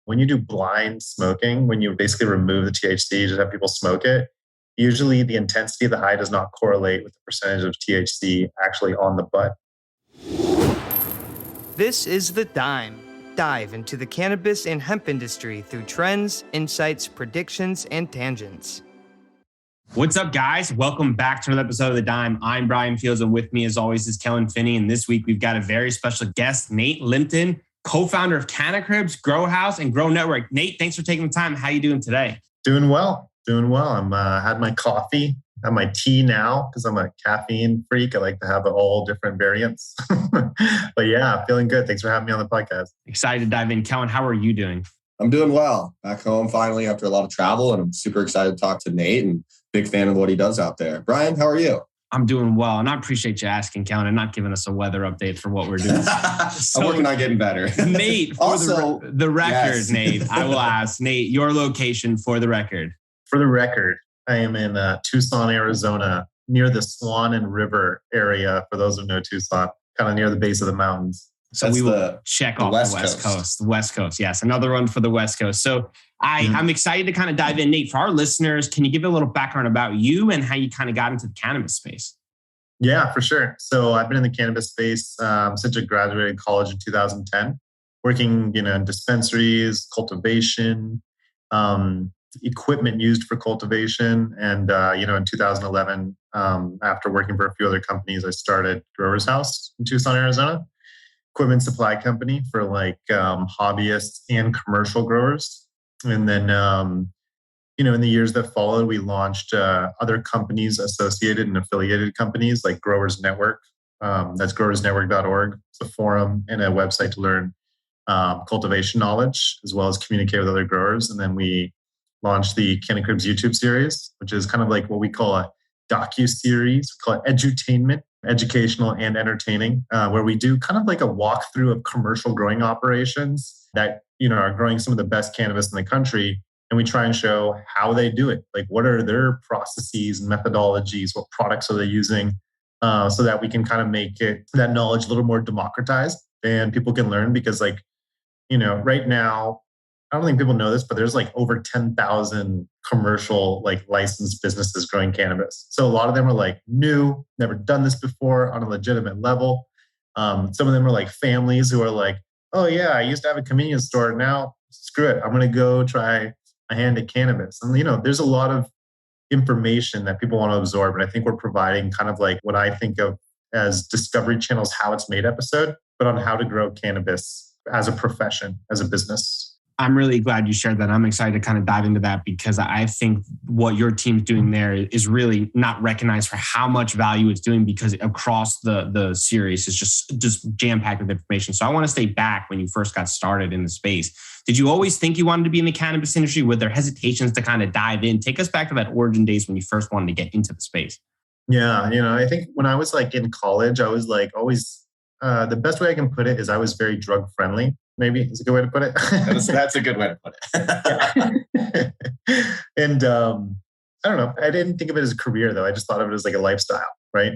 when you do blind smoking, when you basically remove the THC, just have people smoke it, usually the intensity of the high does not correlate with the percentage of THC actually on the bud. This is The Dime. Dive into the cannabis and hemp industry through trends, insights, predictions, and tangents. What's up, guys? Welcome back to another episode of The Dime. I'm Brian Fields, and with me, as always, is Kellen Finney. And this week, we've got a very special guest, Nate Lipton, co-founder of Canna, Grow House, and Grow Network. Nate, thanks for taking the time. How are you doing today? Doing well. I'm had my coffee, have my tea now because I'm a caffeine freak. I like to have all different variants. But yeah, feeling good. Thanks for having me on the podcast. Excited to dive in. Kellen, how are you doing? I'm doing well. Back home finally after a lot of travel, and I'm super excited to talk to Nate and big fan of what he does out there. Brian, how are you? I'm doing well, and I appreciate you asking, Kellen, and not giving us a weather update for what we're doing. I'm working on getting better. Nate, for also, the record, yes. Nate, I will ask, Nate, your location for the record. For the record, I am in Tucson, Arizona, near the Swan and River area, for those who know Tucson, kind of near the base of the mountains. So we will check off the West Coast. The West Coast, yes. Another one for the West Coast. So I'm excited to kind of dive in. Nate, for our listeners, can you give a little background about you and how you kind of got into the cannabis space? Yeah, for sure. So I've been in the cannabis space since I graduated college in 2010, working in dispensaries, cultivation, equipment used for cultivation. And, in 2011, after working for a few other companies, I started Growers House in Tucson, Arizona. Equipment supply company for hobbyists and commercial growers. And then, in the years that followed, we launched other companies associated and affiliated companies like Growers Network. That's growersnetwork.org. It's a forum and a website to learn cultivation knowledge, as well as communicate with other growers. And then we launched the Cannabis YouTube series, which is kind of like what we call a docu-series. We call it edutainment. Educational and entertaining, where we do kind of like a walkthrough of commercial growing operations that are growing some of the best cannabis in the country, and we try and show how they do it. Like, what are their processes and methodologies? What products are they using? So that we can kind of make that knowledge a little more democratized and people can learn. Because, right now, I don't think people know this, but there's over 10,000 commercial licensed businesses growing cannabis. So a lot of them are new, never done this before on a legitimate level. Some of them are families who are oh yeah, I used to have a convenience store. Now screw it, I'm going to go try a hand at cannabis. And there's a lot of information that people want to absorb. And I think we're providing kind of what I think of as Discovery Channel's How It's Made episode, but on how to grow cannabis as a profession, as a business. I'm really glad you shared that. I'm excited to kind of dive into that because I think what your team's doing there is really not recognized for how much value it's doing, because across the series is just jam-packed with information. So I want to stay back when you first got started in the space. Did you always think you wanted to be in the cannabis industry? Were there hesitations to kind of dive in? Take us back to that origin days when you first wanted to get into the space. Yeah, I think when I was in college, I was always, the best way I can put it is I was very drug friendly. Maybe is a good way to put it. That's a good way to put it. And I don't know. I didn't think of it as a career, though. I just thought of it as a lifestyle, right?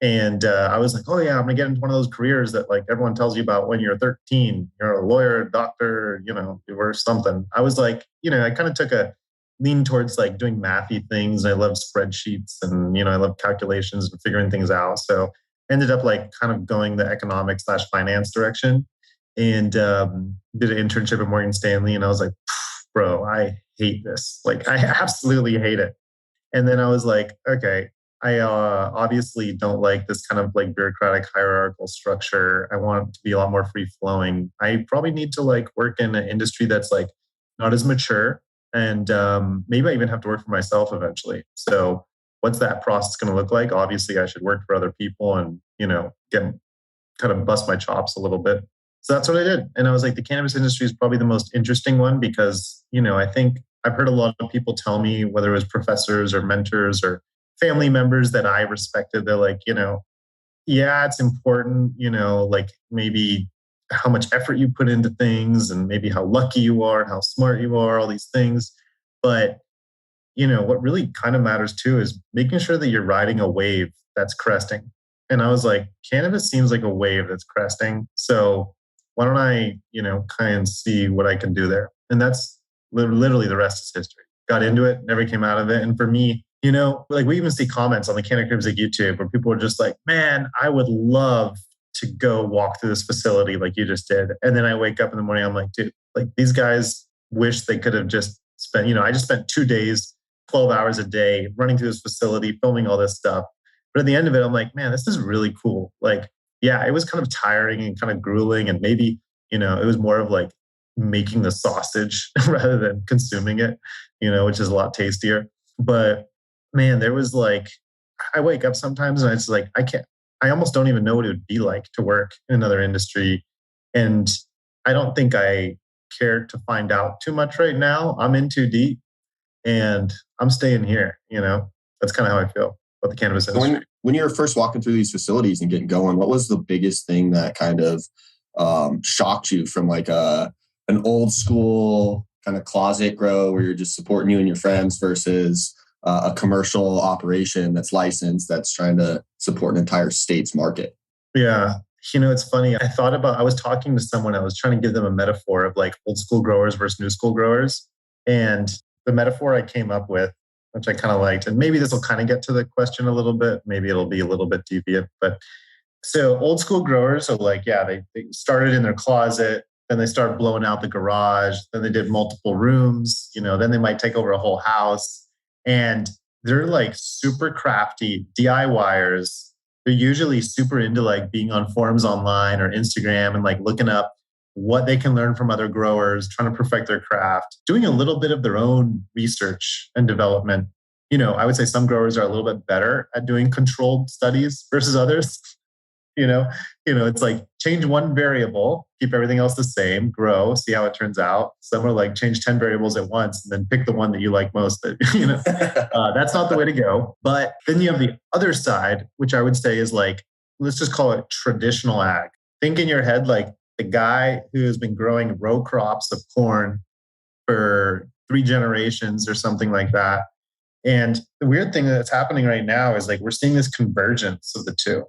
And I was oh yeah, I'm going to get into one of those careers that everyone tells you about when you're 13. You're a lawyer, doctor, or something. I was I kind of took a lean towards doing mathy things. I love spreadsheets and, I love calculations and figuring things out. So I ended up kind of going the economics/finance direction. And did an internship at Morgan Stanley. And I was bro, I hate this. I absolutely hate it. And then I was okay, I obviously don't like this kind of bureaucratic hierarchical structure. I want it to be a lot more free flowing. I probably need to work in an industry that's not as mature. And maybe I even have to work for myself eventually. So what's that process going to look like? Obviously, I should work for other people and, get kind of bust my chops a little bit. So that's what I did. And I was the cannabis industry is probably the most interesting one because, I think I've heard a lot of people tell me, whether it was professors or mentors or family members that I respected, they're yeah, it's important, maybe how much effort you put into things and maybe how lucky you are and how smart you are, all these things. But, what really kind of matters too is making sure that you're riding a wave that's cresting. And I was cannabis seems like a wave that's cresting. So why don't I, kind of see what I can do there? And that's literally the rest is history. Got into it, never came out of it. And for me, like we even see comments on the Canna Cribs like YouTube where people are just like, man, I would love to go walk through this facility like you just did. And then I wake up in the morning, I'm like, dude, like these guys wish they could have just spent, I just spent 2 days, 12 hours a day running through this facility, filming all this stuff. But at the end of it, I'm like, man, this is really cool. Like, yeah, it was kind of tiring and kind of grueling. And maybe, it was more of like making the sausage rather than consuming it, which is a lot tastier. But man, there was like, I wake up sometimes and it's like, I almost don't even know what it would be like to work in another industry. And I don't think I care to find out too much right now. I'm in too deep and I'm staying here, That's kind of how I feel about the cannabis industry. When you were first walking through these facilities and getting going, what was the biggest thing that kind of shocked you from like an old school kind of closet grow where you're just supporting you and your friends versus a commercial operation that's licensed, that's trying to support an entire state's market? Yeah. It's funny. I was talking to someone, I was trying to give them a metaphor of like old school growers versus new school growers. And the metaphor I came up with, which I kind of liked, and maybe this will kind of get to the question a little bit, maybe it'll be a little bit deviant, but so old school growers are like, yeah, they started in their closet, then they started blowing out the garage, then they did multiple rooms, then they might take over a whole house. And they're like super crafty DIYers. They're usually super into like being on forums online or Instagram and like looking up what they can learn from other growers, trying to perfect their craft, doing a little bit of their own research and development. I would say some growers are a little bit better at doing controlled studies versus others. It's like change one variable, keep everything else the same, grow, see how it turns out. Some are like change 10 variables at once and then pick the one that you like most. That's not the way to go. But then you have the other side, which I would say is like, let's just call it traditional ag. Think in your head like the guy who has been growing row crops of corn for 3 generations or something like that. And the weird thing that's happening right now is like we're seeing this convergence of the two,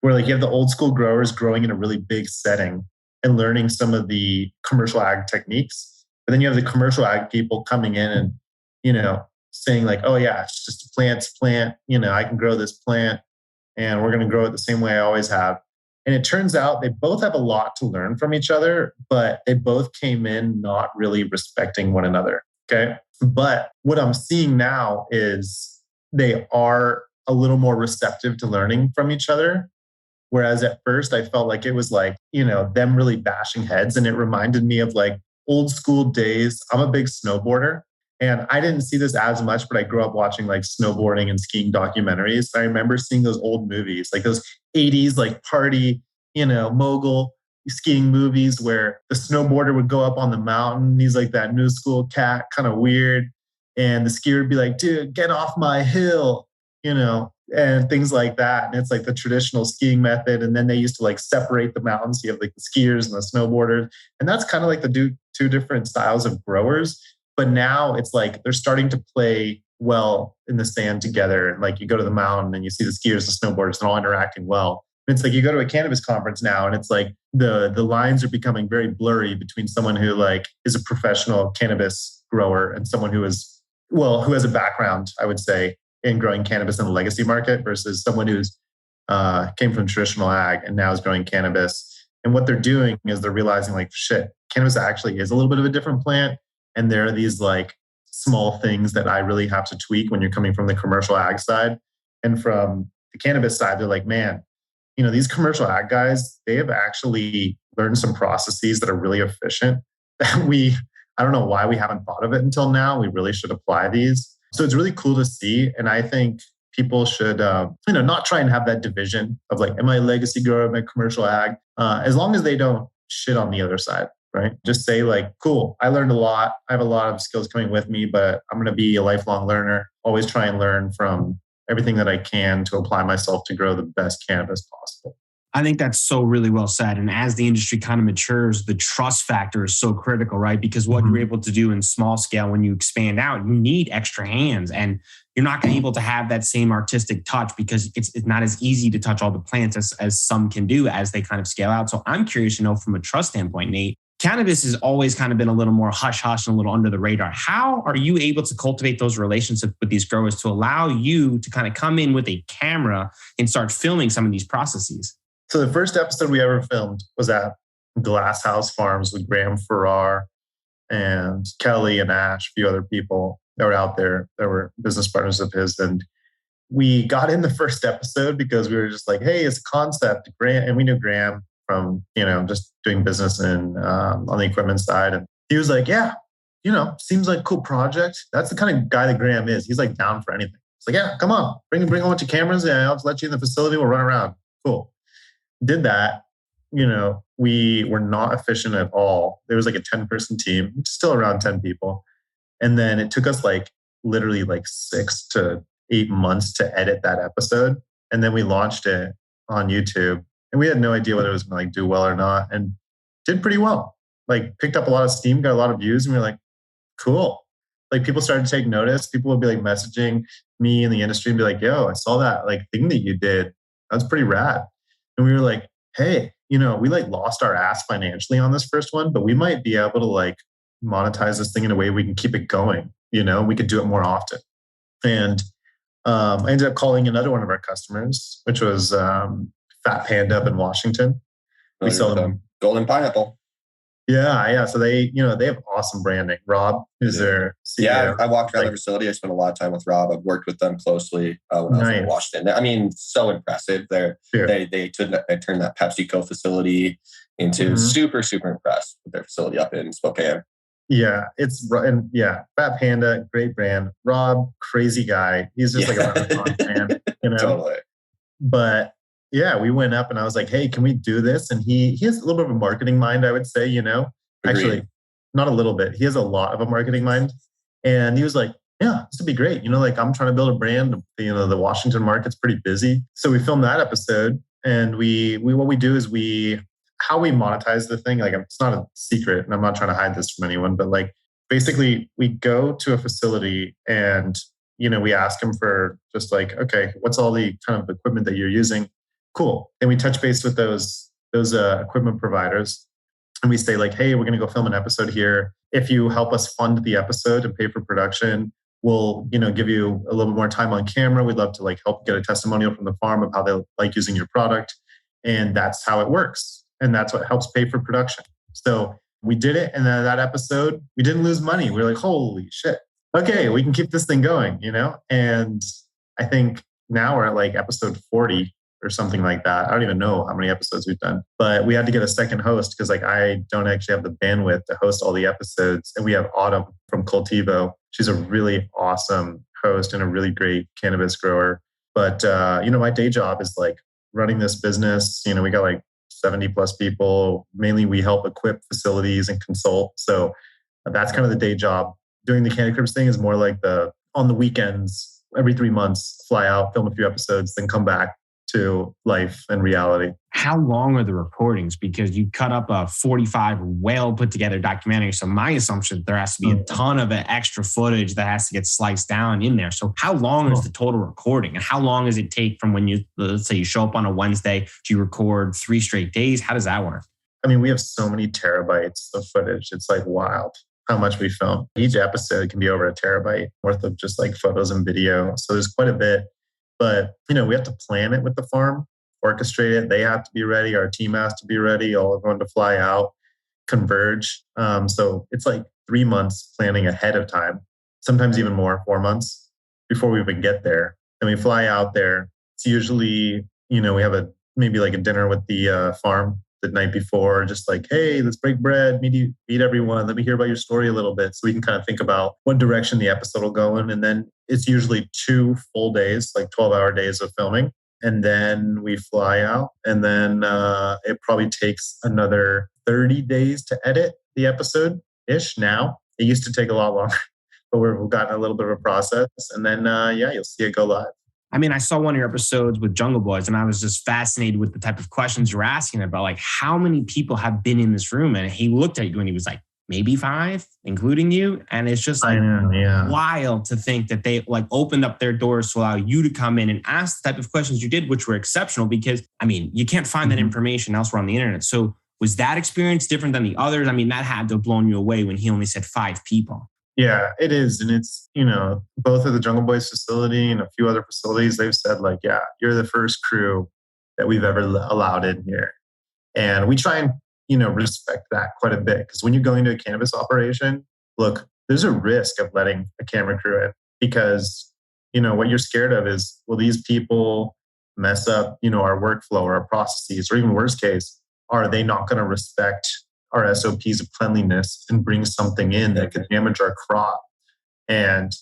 where like you have the old school growers growing in a really big setting and learning some of the commercial ag techniques. But then you have the commercial ag people coming in and, saying like, oh yeah, it's just a plant, I can grow this plant and we're going to grow it the same way I always have. And it turns out they both have a lot to learn from each other, but they both came in not really respecting one another. Okay. But what I'm seeing now is they are a little more receptive to learning from each other. Whereas at first I felt like it was like, them really bashing heads. And it reminded me of like old school days. I'm a big snowboarder and I didn't see this as much, but I grew up watching like snowboarding and skiing documentaries. I remember seeing those old movies, like those 80s, like party, mogul skiing movies where the snowboarder would go up on the mountain. He's like that new school cat, kind of weird. And the skier would be like, dude, get off my hill, and things like that. And it's like the traditional skiing method. And then they used to like separate the mountains. You have like the skiers and the snowboarders. And that's kind of like the two different styles of growers. But now it's like they're starting to play well in the sand together. And like you go to the mountain and you see the skiers, the snowboarders, and all interacting well. And it's like you go to a cannabis conference now and it's like the lines are becoming very blurry between someone who like is a professional cannabis grower and someone who has a background, I would say, in growing cannabis in the legacy market versus someone who's came from traditional ag and now is growing cannabis. And what they're doing is they're realizing like, shit, cannabis actually is a little bit of a different plant. And there are these like small things that I really have to tweak when you're coming from the commercial ag side. And from the cannabis side, they're like, man, these commercial ag guys, they have actually learned some processes that are really efficient that I don't know why we haven't thought of it until now. We really should apply these. So it's really cool to see. And I think people should, not try and have that division of like, am I a legacy grower, am I commercial ag? As long as they don't shit on the other side, right? Just say like, cool, I learned a lot. I have a lot of skills coming with me, but I'm going to be a lifelong learner. Always try and learn from everything that I can to apply myself to grow the best cannabis possible. I think that's so really well said. And as the industry kind of matures, the trust factor is so critical, right? Because what you're able to do in small scale, when you expand out, you need extra hands and you're not going to be able to have that same artistic touch because it's not as easy to touch all the plants as some can do as they kind of scale out. So I'm curious to know from a trust standpoint, Nate, cannabis has always kind of been a little more hush-hush and a little under the radar. How are you able to cultivate those relationships with these growers to allow you to kind of come in with a camera and start filming some of these processes? So the first episode we ever filmed was at Glass House Farms with Graham Farrar and Kelly and Ash, a few other people that were out there that were business partners of his. And we got in the first episode because we were just like, hey, it's a concept. Graham, and we knew Graham from, just doing business and on the equipment side. And he was like, yeah, seems like a cool project. That's the kind of guy that Graham is. He's like down for anything. It's like, yeah, come on, bring a bunch of cameras. Yeah, I'll just let you in the facility. We'll run around. Cool. Did that. We were not efficient at all. There was like a 10-person team, which is still around 10 people. And then it took us literally 6 to 8 months to edit that episode. And then we launched it on YouTube. And we had no idea whether it was going to do well or not, and did pretty well. Picked up a lot of steam, got a lot of views, and we were like, cool. People started to take notice. People would be messaging me in the industry and be like, yo, I saw that thing that you did. That was pretty rad. And we were like, hey, we lost our ass financially on this first one, but we might be able to monetize this thing in a way we can keep it going. We could do it more often. And I ended up calling another one of our customers, which was Fat Panda up in Washington. We sell them Golden Pineapple. Yeah. So they have awesome branding. Rob is their CEO. Yeah, I walked around the facility. I spent a lot of time with Rob. I've worked with them closely when I was in Washington. I mean, so impressive. They turned that PepsiCo facility into super, super impressed with their facility up in Spokane. Yeah, Fat Panda, great brand. Rob, crazy guy. He's just a Renaissance fan, Totally. But yeah, we went up and I was like, hey, can we do this? And he has a little bit of a marketing mind, I would say, Actually, not a little bit. He has a lot of a marketing mind. And he was like, yeah, this would be great. I'm trying to build a brand. The Washington market's pretty busy. So we filmed that episode, and we what we do is how we monetize the thing. It's not a secret, and I'm not trying to hide this from anyone, but basically we go to a facility and, we ask them for just okay, what's all the kind of equipment that you're using? Cool. And we touch base with those equipment providers, and we say hey, we're going to go film an episode here. If you help us fund the episode and pay for production, we'll, give you a little more time on camera. We'd love to help get a testimonial from the farm of how they like using your product. And that's how it works. And that's what helps pay for production. So we did it. And then that episode, we didn't lose money. We were like, holy shit. Okay, we can keep this thing going, And I think now we're at episode 40 or something like that. I don't even know how many episodes we've done, but we had to get a second host because I don't actually have the bandwidth to host all the episodes. And we have Autumn from Cultivo. She's a really awesome host and a really great cannabis grower. But, my day job is running this business. We got 70 plus people. Mainly we help equip facilities and consult. So that's kind of the day job. Doing the Cannabis thing is more on the weekends, every 3 months, fly out, film a few episodes, then come back to life and reality. How long are the recordings? Because you cut up a 45 well put together documentary. So my assumption there has to be a ton of extra footage that has to get sliced down in there. So how long is the total recording? And how long does it take from when let's say you show up on a Wednesday, do you record 3 straight days? How does that work? I mean, we have so many terabytes of footage. It's wild how much we film. Each episode can be over a terabyte worth of just photos and video. So there's quite a bit. But, we have to plan it with the farm, orchestrate it. They have to be ready. Our team has to be ready. All everyone to fly out, converge. So it's 3 months planning ahead of time, sometimes even more, 4 months before we even get there. And we fly out there. It's usually, we have maybe a dinner with the farm the night before, just hey, let's break bread, meet everyone. Let me hear about your story a little bit so we can kind of think about what direction the episode will go in. And then it's usually 2 full days, 12-hour days of filming. And then we fly out. And then it probably takes another 30 days to edit the episode-ish now. It used to take a lot longer, but we've gotten a little bit of a process. And then, you'll see it go live. I mean, I saw one of your episodes with Jungle Boys, and I was just fascinated with the type of questions you're asking about, how many people have been in this room? And he looked at you and he was like, maybe 5, including you. And it's just wild to think that they opened up their doors to allow you to come in and ask the type of questions you did, which were exceptional because, I mean, you can't find that information elsewhere on the internet. So Was that experience different than the others? I mean, that had to have blown you away when he only said 5 people. Yeah, it is. And it's, both at the Jungle Boys facility and a few other facilities, they've said like, yeah, you're the first crew that we've ever allowed in here. And we try and, respect that quite a bit. Because when you go into a cannabis operation, look, there's a risk of letting a camera crew in because, what you're scared of is, will these people mess up, our workflow or our processes, or even worst case, are they not going to respect our SOPs of cleanliness and bring something in that could damage our crop? And,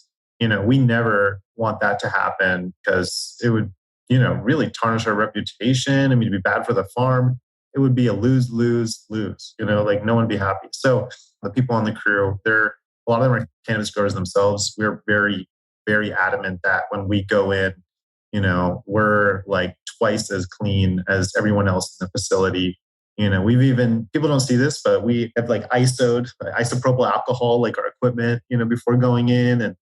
we never want that to happen because it would, really tarnish our reputation. I mean, it'd be bad for the farm. It would be a lose, lose, lose, like no one would be happy. So the people on the crew, a lot of them are cannabis growers themselves. We're very, very adamant that when we go in, we're like twice as clean as everyone else in the facility. We've even, people don't see this, but we have like isopropyl alcohol, like our equipment, before going in and,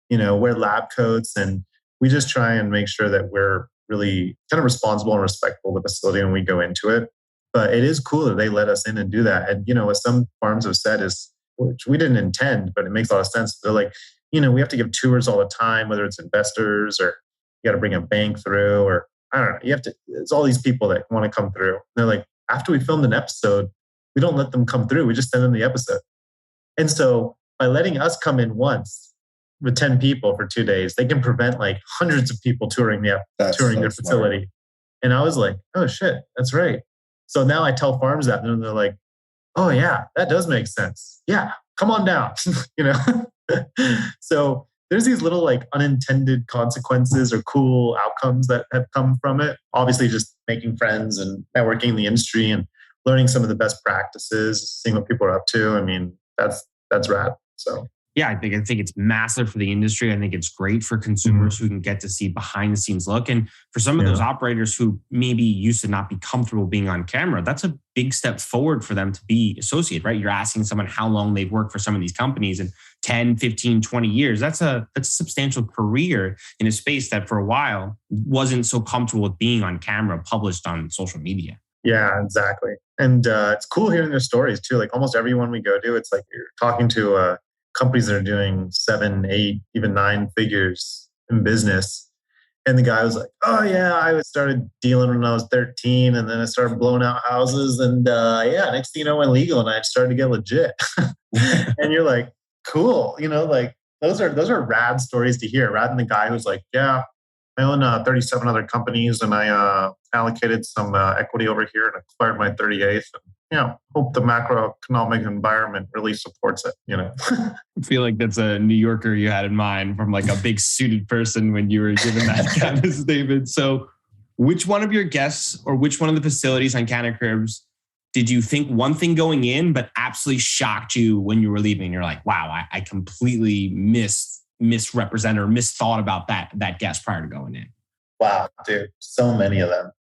wear lab coats. And we just try and make sure that we're really kind of responsible and respectful of the facility when we go into it. But it is cool that they let us in and do that. And, what some farms have said is, which we didn't intend, but it makes a lot of sense. They're like, we have to give tours all the time, whether it's investors or you got to bring a bank through, or I don't know, it's all these people that want to come through. And they're like, after we filmed an episode, we don't let them come through. We just send them the episode. And so by letting us come in once with 10 people for 2 days, they can prevent like hundreds of people touring their facility. And I was like, oh shit, that's right. So now I tell farms that and they're like, oh yeah, that does make sense. Yeah, come on down. So there's these little like unintended consequences or cool outcomes that have come from it. Obviously just making friends and networking in the industry and learning some of the best practices, seeing what people are up to. I mean, that's rad. So yeah, I think it's massive for the industry. I think it's great for consumers who can get to see behind the scenes look. And for some of those operators who maybe used to not be comfortable being on camera, that's a big step forward for them to be associated, right? You're asking someone how long they've worked for some of these companies, and 10, 15, 20 years. That's a substantial career in a space that for a while wasn't so comfortable with being on camera, published on social media. Yeah, exactly. And it's cool hearing their stories too. Like almost everyone we go to, it's like you're talking to companies that are doing 7, 8, even 9 figures in business. And the guy was like, oh yeah, I started dealing when I was 13 and then I started blowing out houses. And next thing you know, I went legal and I started to get legit. And you're like, cool. Like those are rad stories to hear, rather than the guy who's like, yeah, I own 37 other companies and I allocated some equity over here and acquired my 38th. And, hope the macroeconomic environment really supports it, I feel like that's a New Yorker you had in mind from like a big suited person when you were given that kind of statement. So which one of your guests or which one of the facilities on Canna Cribs did you think one thing going in, but absolutely shocked you when you were leaving? You're like, wow, I completely misrepresented or misthought about that guest prior to going in. Wow, dude, so many of them.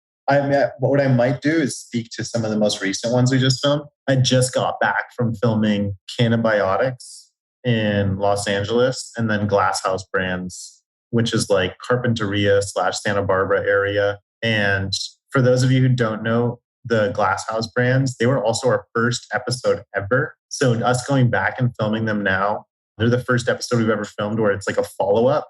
What I might do is speak to some of the most recent ones we just filmed. I just got back from filming Cannabiotics in Los Angeles and then Glasshouse Brands, which is like Carpinteria/Santa Barbara area. And for those of you who don't know, the Glasshouse Brands, they were also our first episode ever. So us going back and filming them now, they're the first episode we've ever filmed where it's like a follow-up,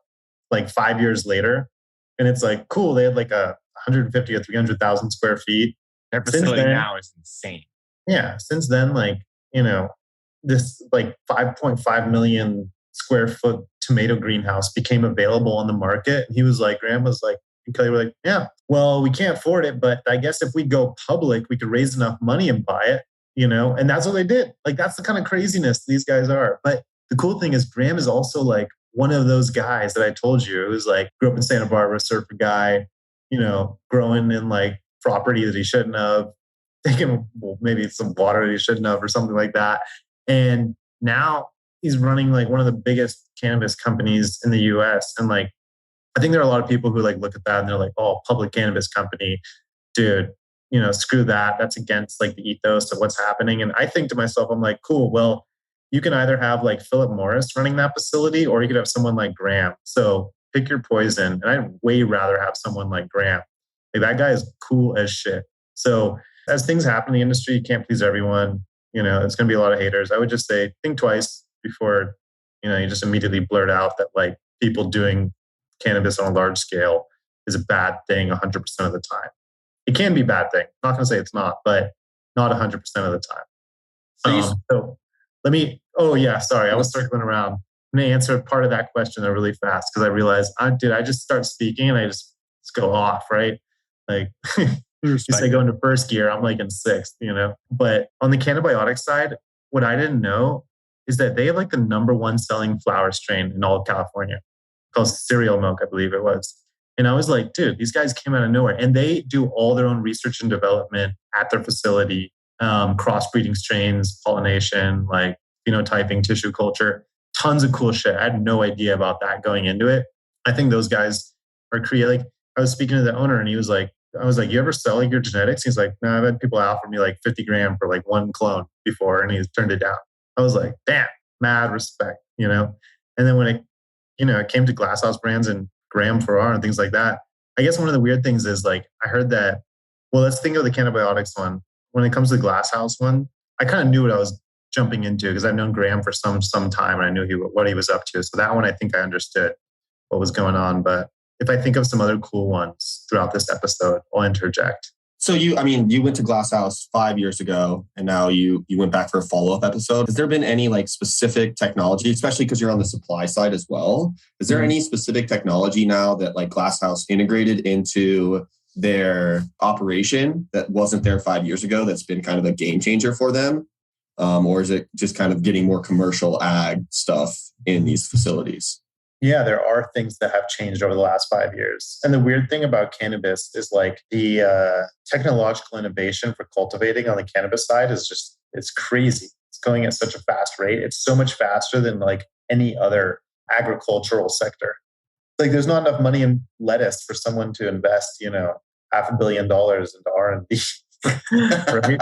like 5 years later. And it's like, cool, they had like 150 or 300,000 square feet. Their facility now is insane. Yeah. Since then, this 5.5 million square foot tomato greenhouse became available on the market. And he was like, Graham was like, and Kelly were like, yeah, well, we can't afford it, but I guess if we go public, we could raise enough money and buy it, and that's what they did. Like, that's the kind of craziness these guys are. But the cool thing is Graham is also like one of those guys that I told you who's like grew up in Santa Barbara, surfer guy, growing in like property that he shouldn't have, taking maybe some water that he shouldn't have or something like that. And now he's running like one of the biggest cannabis companies in the US. And like, I think there are a lot of people who like look at that and they're like, oh, public cannabis company, dude, screw that. That's against like the ethos of what's happening. And I think to myself, I'm like, cool, well, you can either have like Philip Morris running that facility or you could have someone like Graham. So pick your poison. And I'd way rather have someone like Graham. Like, that guy is cool as shit. So As things happen in the industry, you can't please everyone. It's going to be a lot of haters. I would just say, think twice before, you just immediately blurt out that like people doing cannabis on a large scale is a bad thing 100% of the time. It can be a bad thing. I'm not going to say it's not, but not 100% of the time. So let me, oh yeah, sorry. I was circling around. I'm going to answer part of that question really fast because I realized, I just start speaking and I just go off, right? Like you say go into first gear, I'm like in sixth, But on the cannabiotic side, what I didn't know is that they have like the number one selling flower strain in all of California called cereal milk, I believe it was. And I was like, dude, these guys came out of nowhere. And they do all their own research and development at their facility, crossbreeding strains, pollination, like phenotyping, tissue culture, tons of cool shit. I had no idea about that going into it. I think those guys are creative. Like I was speaking to the owner and he was like, I was like, you ever sell like your genetics? He's like, no, I've had people offer me like 50 grand for like one clone before and he's turned it down. I was like, damn, mad respect, And then when it came to glasshouse brands and gram for R and things like that, I guess one of the weird things is like, I heard that, well, let's think of the cannabiotics one. When it comes to the glasshouse one, I kind of knew what I was jumping into because I've known Graham for some time and I knew what he was up to. So that one, I think I understood what was going on. But if I think of some other cool ones throughout this episode, I'll interject. So you went to Glasshouse 5 years ago and now you went back for a follow-up episode. Has there been any like specific technology, especially because you're on the supply side as well? Is there any specific technology now that like Glasshouse integrated into their operation that wasn't there 5 years ago that's been kind of a game changer for them? Or is it just kind of getting more commercial ag stuff in these facilities? Yeah, there are things that have changed over the last 5 years. And the weird thing about cannabis is like the technological innovation for cultivating on the cannabis side is it's crazy. It's going at such a fast rate. It's so much faster than like any other agricultural sector. Like there's not enough money in lettuce for someone to invest, $500 million into R&D. Right?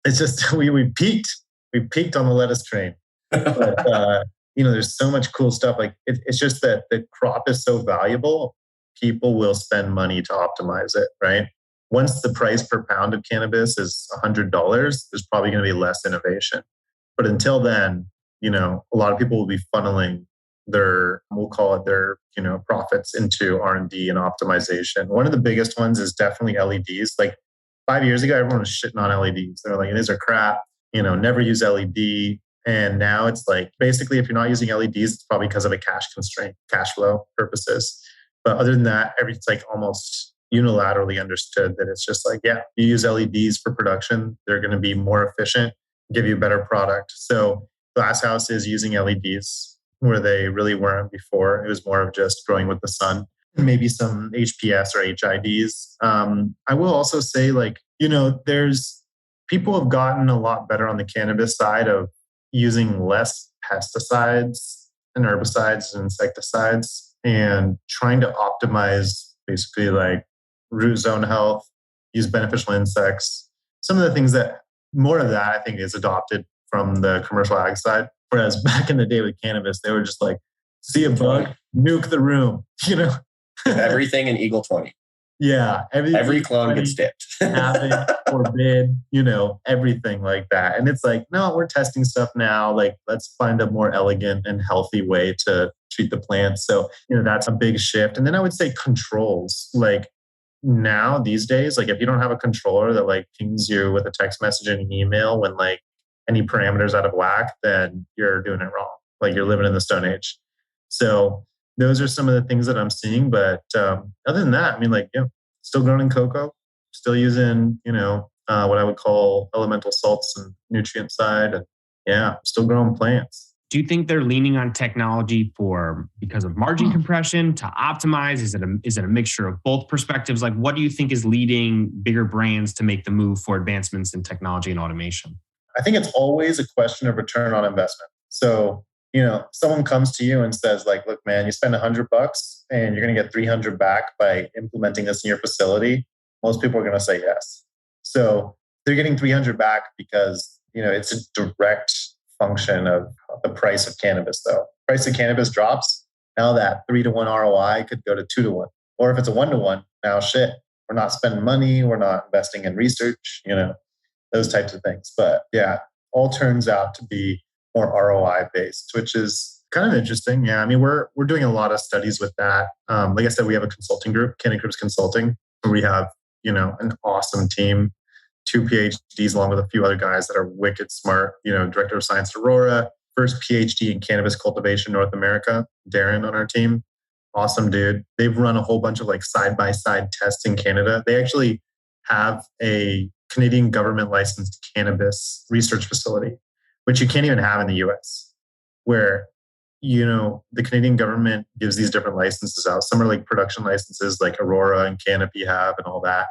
It's just, we peaked. We peaked on the lettuce train. But, there's so much cool stuff. Like it's just that the crop is so valuable, people will spend money to optimize it, right? Once the price per pound of cannabis is $100, there's probably going to be less innovation. But until then, a lot of people will be funneling their profits into R&D and optimization. One of the biggest ones is definitely LEDs. Like 5 years ago, everyone was shitting on LEDs. They're like, these are crap, never use LED. And now it's like, basically, if you're not using LEDs, it's probably because of a cash constraint, cash flow purposes. But other than that, it's like almost unilaterally understood that it's just like, yeah, you use LEDs for production. They're going to be more efficient, give you a better product. So Glasshouse is using LEDs where they really weren't before. It was more of just growing with the sun, maybe some HPS or HIDs. I will also say people have gotten a lot better on the cannabis side of using less pesticides and herbicides and insecticides and trying to optimize basically like root zone health, use beneficial insects. Some of the things more of that I think is adopted from the commercial ag side. Whereas back in the day with cannabis, they were just like, see a bug, nuke the room, Everything in Eagle 20. Yeah. Every clone gets dipped. Havoc, forbid, everything like that. And it's like, no, we're testing stuff now. Like, let's find a more elegant and healthy way to treat the plants. So, that's a big shift. And then I would say controls. Like now, these days, like if you don't have a controller that like pings you with a text message and an email when like any parameters out of whack, then you're doing it wrong. Like you're living in the Stone Age. So those are some of the things that I'm seeing. But other than that, still growing in cocoa, still using, what I would call elemental salts and nutrient side. And still growing plants. Do you think they're leaning on technology because of margin compression to optimize? Is it a mixture of both perspectives? Like, what do you think is leading bigger brands to make the move for advancements in technology and automation? I think it's always a question of return on investment. So, someone comes to you and says like, look, man, you spend $100 and you're going to get 300 back by implementing this in your facility. Most people are going to say yes. So they're getting 300 back because, it's a direct function of the price of cannabis though. Price of cannabis drops. Now that 3-to-1 ROI could go to 2-to-1. Or if it's a 1-to-1, now shit, we're not spending money, we're not investing in research, those types of things. But yeah, all turns out to be more ROI based, which is kind of interesting. Yeah, I mean, we're doing a lot of studies with that. Like I said, we have a consulting group, Cannabis Consulting, where we have an awesome team, 2 PhDs along with a few other guys that are wicked smart. Director of Science at Aurora, first PhD in cannabis cultivation North America, Darren on our team. Awesome dude. They've run a whole bunch of like side-by-side tests in Canada. They actually have a Canadian government licensed cannabis research facility, which you can't even have in the US, where, the Canadian government gives these different licenses out. Some are like production licenses like Aurora and Canopy have and all that.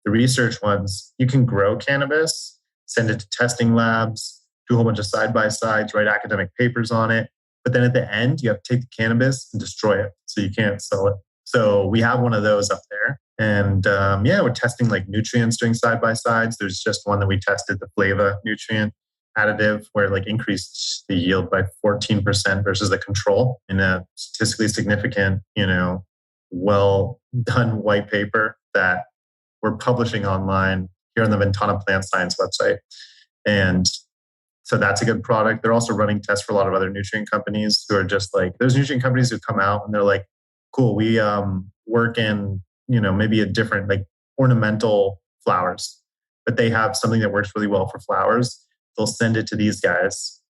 The research ones, you can grow cannabis, send it to testing labs, do a whole bunch of side-by-sides, write academic papers on it. But then at the end, you have to take the cannabis and destroy it. So you can't sell it. So we have one of those up there. And we're testing like nutrients doing side-by-sides. There's just one that we tested, the Flava nutrient additive, where it like increased the yield by 14% versus the control in a statistically significant, well done white paper that we're publishing online here on the Ventana Plant Science website. And so that's a good product. They're also running tests for a lot of other nutrient companies who are just like, there's nutrient companies who come out and they're like, cool, we work in, maybe a different like ornamental flowers, but they have something that works really well for flowers. They'll send it to these guys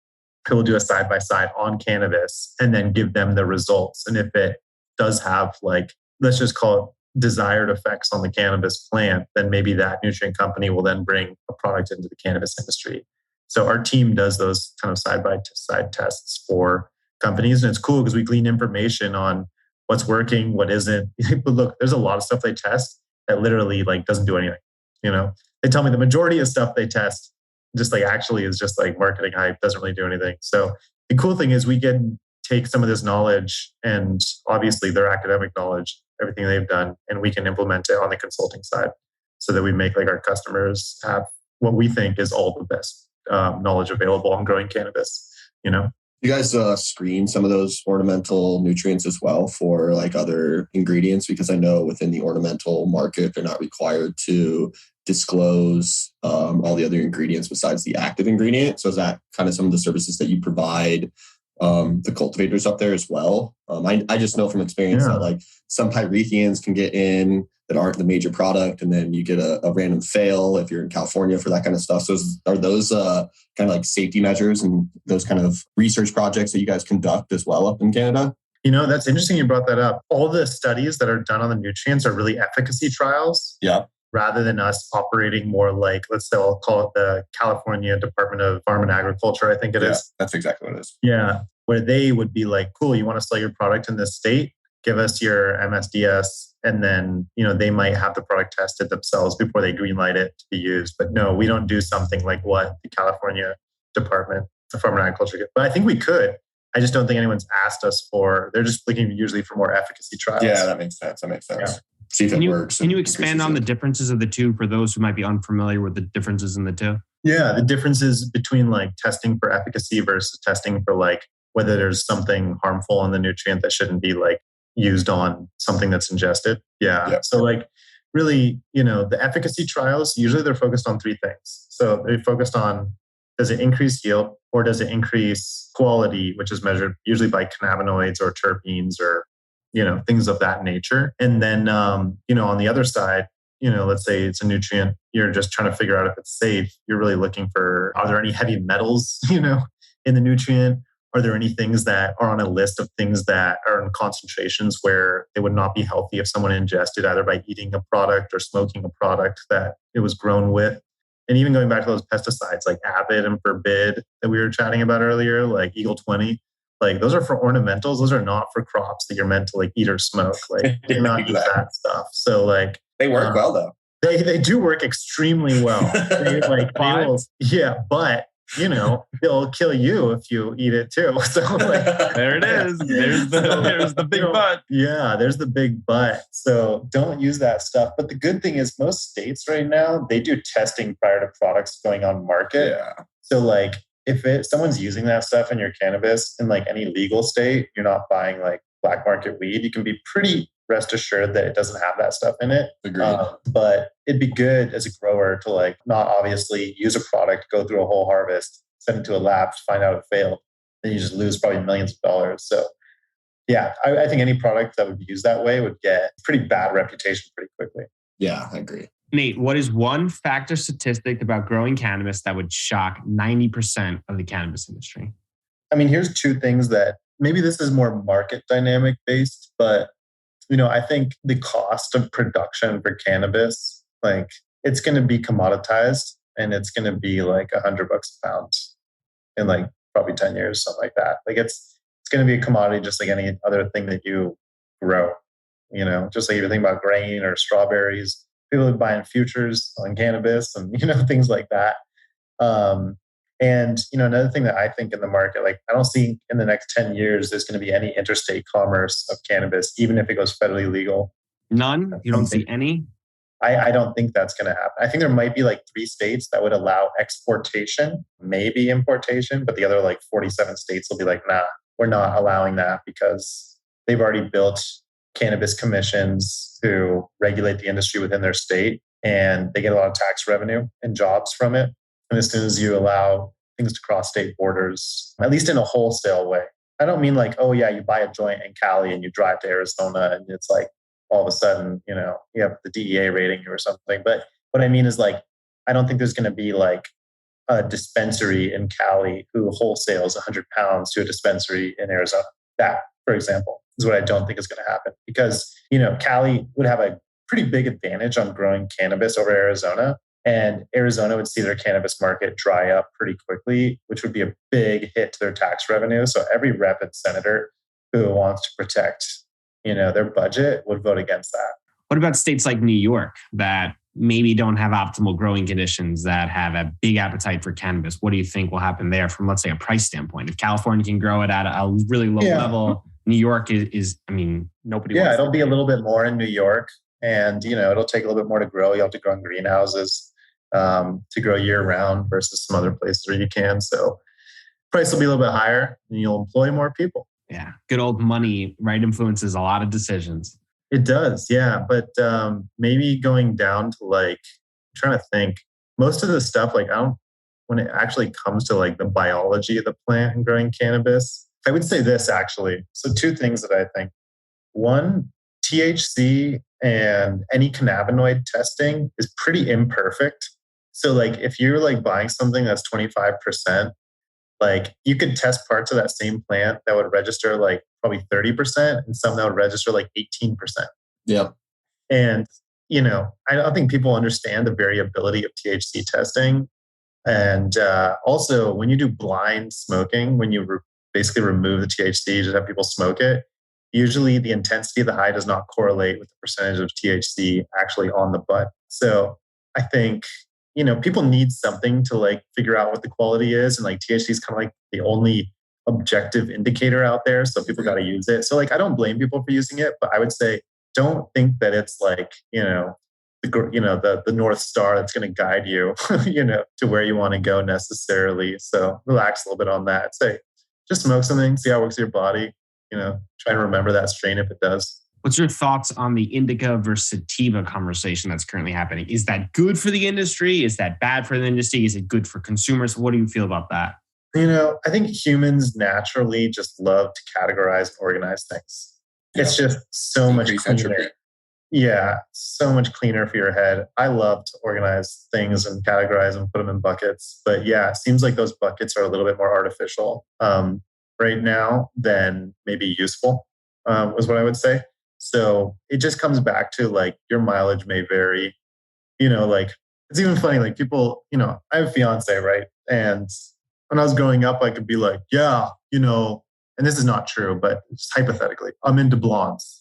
who will do a side-by-side on cannabis and then give them the results. And if it does have like, let's just call it desired effects on the cannabis plant, then maybe that nutrient company will then bring a product into the cannabis industry. So our team does those kind of side-by-side tests for companies. And it's cool because we glean information on what's working, what isn't. But look, there's a lot of stuff they test that literally like doesn't do anything. They tell me the majority of stuff they test just like actually is just like marketing hype, doesn't really do anything. So the cool thing is we can take some of this knowledge and obviously their academic knowledge, everything they've done, and we can implement it on the consulting side so that we make like our customers have what we think is all the best knowledge available on growing cannabis. You guys screen some of those ornamental nutrients as well for like other ingredients? Because I know within the ornamental market, they're not required to disclose all the other ingredients besides the active ingredient. So is that kind of some of the services that you provide the cultivators up there as well? I just know from experience that like some pyrethians can get in that aren't the major product, and then you get a random fail if you're in California for that kind of stuff. So are those kind of like safety measures and those kind of research projects that you guys conduct as well up in Canada? That's interesting you brought that up. All the studies that are done on the nutrients are really efficacy trials. Yeah. Rather than us operating more like, let's say, I'll call it the California Department of Farm and Agriculture, I think it is. That's exactly what it is. Yeah. Where they would be like, cool, you want to sell your product in this state? Give us your MSDS. And then, they might have the product tested themselves before they greenlight it to be used. But no, we don't do something like what the California Department of Farm and Agriculture did. But I think we could. I just don't think anyone's asked us for, they're just looking usually for more efficacy trials. Yeah, that makes sense. Yeah. See if it works. Can you expand on the differences of the two for those who might be unfamiliar with the differences in the two? Yeah, the differences between like testing for efficacy versus testing for like whether there's something harmful in the nutrient that shouldn't be like used on something that's ingested. Yeah. So like really, the efficacy trials, usually they're focused on 3 things. So they're focused on, does it increase yield or does it increase quality, which is measured usually by cannabinoids or terpenes or, things of that nature. And then, on the other side, let's say it's a nutrient, you're just trying to figure out if it's safe. You're really looking for, are there any heavy metals, in the nutrient? Are there any things that are on a list of things that are in concentrations where they would not be healthy if someone ingested either by eating a product or smoking a product that it was grown with? And even going back to those pesticides like Avid and Forbid that we were chatting about earlier, like Eagle 20, like those are for ornamentals. Those are not for crops that you're meant to like eat or smoke. Like do not use that stuff. So like they work well though. They do work extremely well. But they'll kill you if you eat it too. So like, there it is. There's the big but. Yeah, there's the big but. So don't use that stuff. But the good thing is most states right now, they do testing prior to products going on market. Yeah. So like if someone's using that stuff in your cannabis in like any legal state, you're not buying like black market weed, you can be pretty rest assured that it doesn't have that stuff in it. Agreed. But it'd be good as a grower to like not obviously use a product, go through a whole harvest, send it to a lab, find out it failed, then you just lose probably millions of dollars. So yeah, I think any product that would be used that way would get pretty bad reputation pretty quickly. Yeah, I agree. Nate, what is one fact or statistic about growing cannabis that would shock 90% of the cannabis industry? I mean, here's two things that maybe this is more market dynamic based, but I think the cost of production for cannabis, like it's going to be commoditized and it's going to be like $100 a pound in like probably 10 years, something like that. Like it's going to be a commodity just like any other thing that you grow, just like if you think about grain or strawberries. People are buying futures on cannabis and, things like that. And another thing that I think in the market, like I don't see in the next 10 years, there's going to be any interstate commerce of cannabis, even if it goes federally legal. None? You don't see any? I don't think that's going to happen. I think there might be like 3 states that would allow exportation, maybe importation, but the other like 47 states will be like, nah, we're not allowing that because they've already built cannabis commissions to regulate the industry within their state, and they get a lot of tax revenue and jobs from it. And as soon as you allow things to cross state borders, at least in a wholesale way, I don't mean like, oh yeah, you buy a joint in Cali and you drive to Arizona and it's like all of a sudden, you have the DEA rating you or something. But what I mean is like, I don't think there's going to be like a dispensary in Cali who wholesales 100 pounds to a dispensary in Arizona. That, for example, is what I don't think is going to happen because, Cali would have a pretty big advantage on growing cannabis over Arizona. And Arizona would see their cannabis market dry up pretty quickly, which would be a big hit to their tax revenue. So every rep and senator who wants to protect, their budget would vote against that. What about states like New York that maybe don't have optimal growing conditions that have a big appetite for cannabis? What do you think will happen there from, let's say, a price standpoint? If California can grow it at a really low level, New York is nobody wants it'll be a little bit more in New York. And, it'll take a little bit more to grow. You'll have to grow in greenhouses to grow year round versus some other places where you can. So price will be a little bit higher and you'll employ more people. Yeah. Good old money, right? Influences a lot of decisions. It does. Yeah. But maybe going down to like, I'm trying to think, most of the stuff, like when it actually comes to like the biology of the plant and growing cannabis, I would say this actually. So 2 things that I think. One, THC and any cannabinoid testing is pretty imperfect. So like if you're like buying something that's 25%, like you could test parts of that same plant that would register like probably 30% and some that would register like 18%. Yeah. And, I don't think people understand the variability of THC testing. And also when you do blind smoking, when you basically remove the THC, just have people smoke it, usually the intensity of the high does not correlate with the percentage of THC actually on the bud. So I think, people need something to like figure out what the quality is. And like THC is kind of like the only objective indicator out there. So people got to use it. So like, I don't blame people for using it, but I would say, don't think that it's like, the North Star that's going to guide you, to where you want to go necessarily. So relax a little bit on that. I'd say just smoke something, see how it works in your body. Try and remember that strain if it does. What's your thoughts on the Indica versus Sativa conversation that's currently happening? Is that good for the industry? Is that bad for the industry? Is it good for consumers? What do you feel about that? I think humans naturally just love to categorize and organize things. It's just so much cleaner. Yeah, so much cleaner for your head. I love to organize things and categorize and put them in buckets. But yeah, it seems like those buckets are a little bit more artificial right now than maybe useful, is what I would say. So it just comes back to like your mileage may vary. Like it's even funny, like people, I have a fiance, right? And when I was growing up, I could be like, yeah, and this is not true, but just hypothetically, I'm into blondes.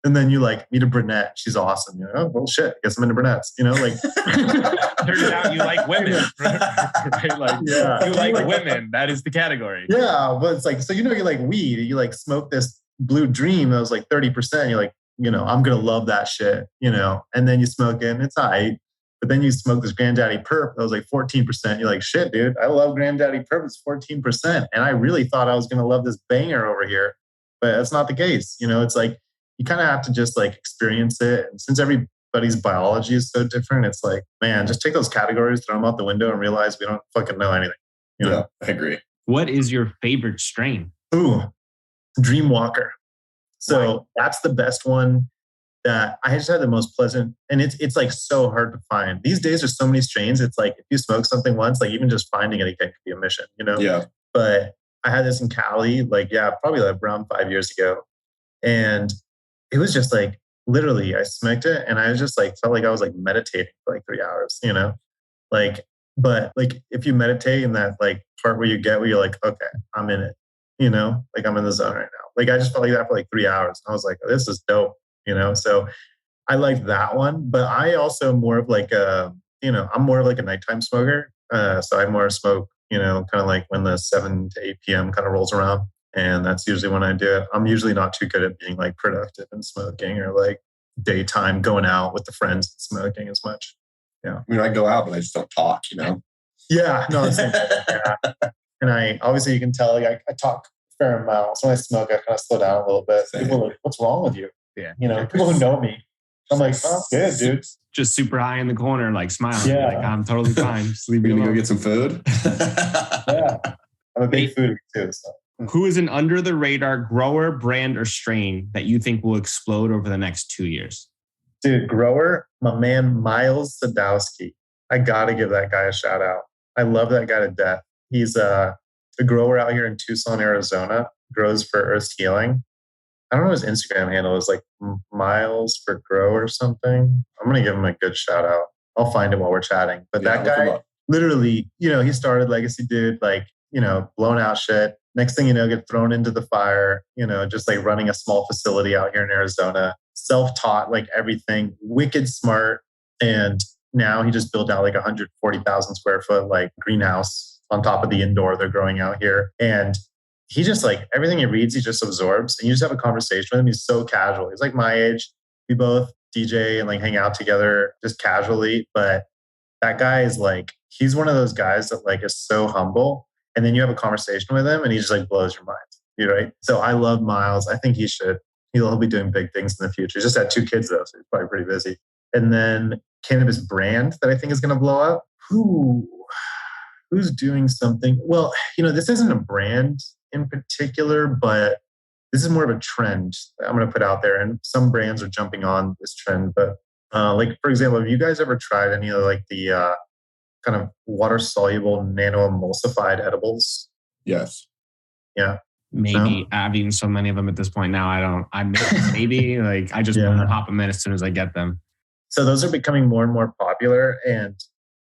And then you like meet a brunette. She's awesome. Oh, well, shit. I guess I'm into brunettes. Like turns out you like women, right? Like you like women. That is the category. Yeah, but it's like so. You like weed. You like smoke this Blue Dream that was like 30%. You're like, I'm gonna love that shit. And then you smoke it, and it's all right. But then you smoke this Granddaddy Perp that was like 14%. You're like, shit, dude. I love Granddaddy Perp. It's 14%, and I really thought I was gonna love this banger over here, but that's not the case. It's like. you kind of have to just like experience it. And since everybody's biology is so different, it's like, man, just take those categories, throw them out the window and realize we don't fucking know anything. You know? I agree. What is your favorite strain? Ooh, Dreamwalker. So that's the best one that I just had the most pleasant, and it's like so hard to find. These days there's so many strains. It's like if you smoke something once, like even just finding it again could be a mission, you know? Yeah. But I had this in Cali, like, probably like around 5 years ago. And it was just like, literally, I smoked it and I just like felt like I was like meditating for like 3 hours, you know? Like, but like if you meditate in that like part where you're like, okay, I'm in it, you know? Like I'm in the zone right now. Like I just felt like that for like 3 hours. I was like, oh, this is dope, you know? So I like that one, but I also more of like I'm more of like a nighttime smoker. So I more smoke, kind of like when the 7 to 8 p.m. kind of rolls around. And that's usually when I do it. I'm usually not too good at being like productive and smoking or like daytime going out with the friends and smoking as much. Yeah. I mean, I go out, but I just don't talk, Yeah. No, it's yeah. And I, obviously you can tell, like I talk a fair amount. So when I smoke, I kind of slow down a little bit. Same. People are like, what's wrong with you? Yeah. People who know me. I'm like, oh, good, dude. Just super high in the corner, like smiling. Yeah. Like, I'm totally fine. Just leave We're me going to alone. go get some food. Yeah. I'm a big foodie too. So. Who is an under the radar grower, brand, or strain that you think will explode over the next 2 years? Dude, grower, my man Miles Sadowski. I got to give that guy a shout out. I love that guy to death. He's a grower out here in Tucson, Arizona, grows for Earth's Healing. I don't know his Instagram handle is like Miles for Grow or something. I'm going to give him a good shout out. I'll find him while we're chatting. But that guy, literally, he started Legacy Dude, like, blown out shit. Next thing you know, get thrown into the fire, just like running a small facility out here in Arizona, self-taught, like everything, wicked smart. And now he just built out like 140,000 square foot, like greenhouse on top of the indoor they're growing out here. And he just like everything he reads, he just absorbs, and you just have a conversation with him. He's so casual. He's like my age. We both DJ and like hang out together just casually. But that guy is like, he's one of those guys that like is so humble. And then you have a conversation with him and he just like blows your mind. Right? So I love Miles. I think he'll be doing big things in the future. He's just had 2 kids though, so he's probably pretty busy. And then Cannabis brand that I think is going to blow up. Who's doing something? Well, this isn't a brand in particular, but this is more of a trend that I'm going to put out there. And some brands are jumping on this trend. But like, for example, have you guys ever tried any of like the kind of water soluble nano emulsified edibles? Yes. Yeah. Maybe. I've eaten so many of them at this point now. Maybe like I just pop them in as soon as I get them. So those are becoming more and more popular. And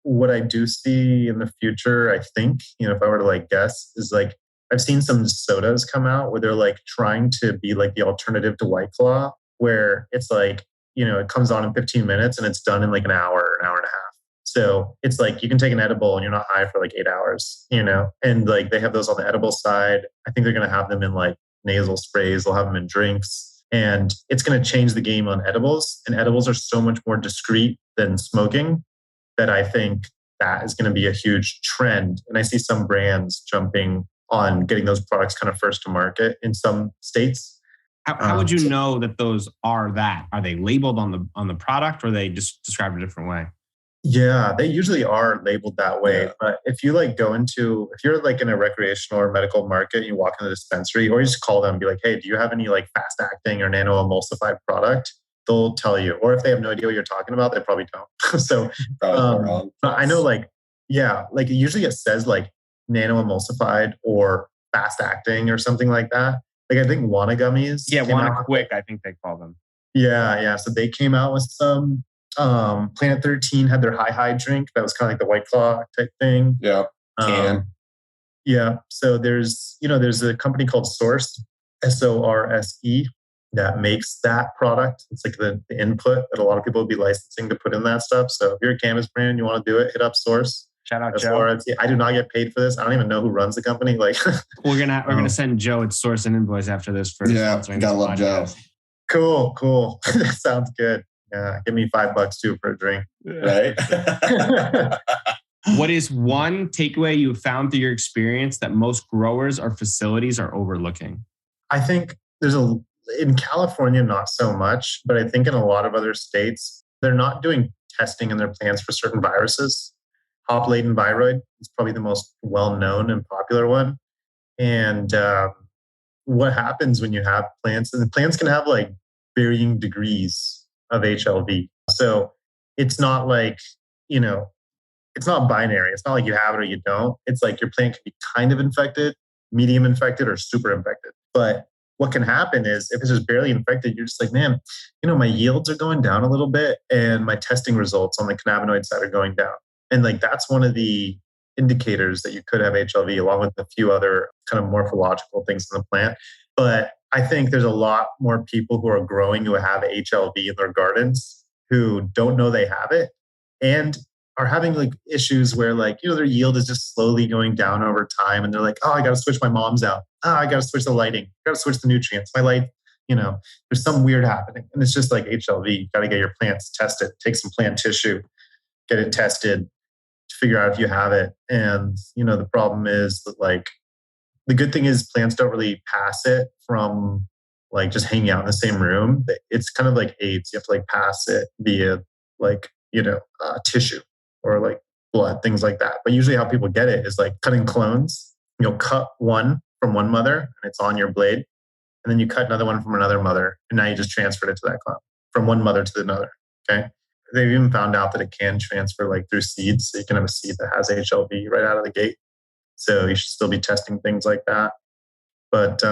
what I do see in the future, I think, if I were to like guess, is like I've seen some sodas come out where they're like trying to be like the alternative to White Claw, where it's like, it comes on in 15 minutes and it's done in like an hour and a half. So it's like you can take an edible and you're not high for like 8 hours, and like they have those on the edible side. I think they're going to have them in like nasal sprays. They'll have them in drinks, and it's going to change the game on edibles. And edibles are so much more discreet than smoking that I think that is going to be a huge trend. And I see some brands jumping on getting those products kind of first to market in some states. How would you know that those are that? Are they labeled on the product, or are they just described a different way? Yeah, they usually are labeled that way. Yeah. But if you like if you're like in a recreational or medical market, you walk in the dispensary, or you just call them and be like, hey, do you have any like fast acting or nano emulsified product? They'll tell you. Or if they have no idea what you're talking about, they probably don't. So but I know like usually it says like nano emulsified or fast acting or something like that. Like I think Wana gummies. Yeah, Wana Quick, I think they call them. Yeah. So they came out with some. Planet 13 had their high drink that was kind of like the White Claw type thing. Yeah. Yeah. So there's a company called Source, SORSE, that makes that product. It's like the input that a lot of people would be licensing to put in that stuff. So if you're a cannabis brand and you want to do it, hit up Source. Shout out Joe. Joe. I do not get paid for this. I don't even know who runs the company. Like we're gonna send Joe at Source an invoice after this for sponsoring. Gotta love Joe. Cool. That sounds good. Yeah, give me $5 too for a drink. Right. What is one takeaway you found through your experience that most growers or facilities are overlooking? I think there's a In California, not so much, but I think in a lot of other states, they're not doing testing in their plants for certain viruses. Hop latent viroid is probably the most well-known and popular one. And what happens when you have plants, and the plants can have like varying degrees of HLV. So it's not like, you know, it's not binary. It's not like you have it or you don't. It's like your plant can be kind of infected, medium infected, or super infected. But what can happen is if it's just barely infected, you're just like, man, my yields are going down a little bit and my testing results on the cannabinoid side are going down. And like that's one of the indicators that you could have HLV along with a few other kind of morphological things in the plant. But I think there's a lot more people who are growing who have HLV in their gardens who don't know they have it and are having like issues where like, their yield is just slowly going down over time. And they're like, oh, I got to switch my mom's out. Oh, I got to switch the lighting. I got to switch the nutrients. My light, there's something weird happening. And it's just like HLV. You got to get your plants tested, take some plant tissue, get it tested, figure out if you have it. And, the problem is that like, the good thing is plants don't really pass it from like just hanging out in the same room. It's kind of like AIDS. You have to like pass it via like, tissue or like blood, things like that. But usually how people get it is like cutting clones. You'll cut one from one mother and it's on your blade. And then you cut another one from another mother. And now you just transferred it to that clone from one mother to another. Okay. They've even found out that it can transfer like through seeds. So you can have a seed that has HLV right out of the gate. So you should still be testing things like that. But